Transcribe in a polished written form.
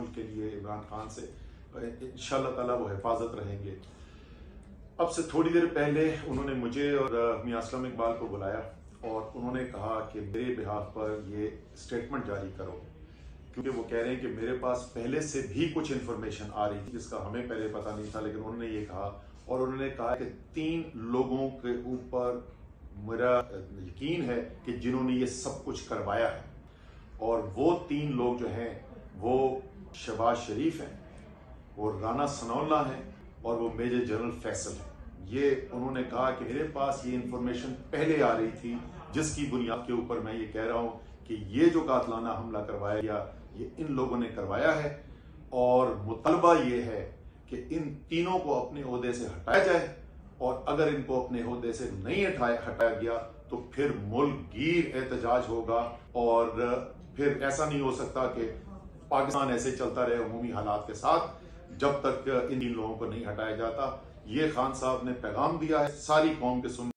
मुल्क के लिए इमरान खान से इंशाअल्लाह ताला वो हिफाजत रहेंगे। अब से थोड़ी देर पहले उन्होंने मुझे और मियां असलम इकबाल को बुलाया और उन्होंने कहा कि मेरे बिहाफ पर ये स्टेटमेंट जारी करो, क्योंकि वो कह रहे हैं कि मेरे पास पहले से भी कुछ इन्फॉर्मेशन आ रही थी जिसका हमें पहले पता नहीं था, लेकिन उन्होंने ये कहा और उन्होंने कहा कि 3 लोगों के ऊपर मेरा यकीन है कि जिन्होंने ये सब कुछ करवाया है, और वो 3 लोग जो हैं वो शहबाज शरीफ हैं, वो राना सनाउल्लाह हैं और वो मेजर जनरल फैसल है। ये उन्होंने कहा कि मेरे पास ये इंफॉर्मेशन पहले आ रही थी जिसकी बुनियाद के ऊपर मैं ये कह रहा हूँ कि ये जो कातलाना हमला करवाया गया ये इन लोगों ने करवाया है, और मुतालबा ये है कि इन तीनों को अपने ओहदे से हटाया जाए, और अगर इनको अपने ओहदे से नहीं हटाया गया तो फिर मुल्क गिर एहतजाज होगा, और फिर ऐसा नहीं हो सकता कि पाकिस्तान ऐसे चलता रहे अमूमी हालात के साथ जब तक इन 3 लोगों को नहीं हटाया जाता। ये खान साहब ने पैगाम दिया है सारी कौम के सुन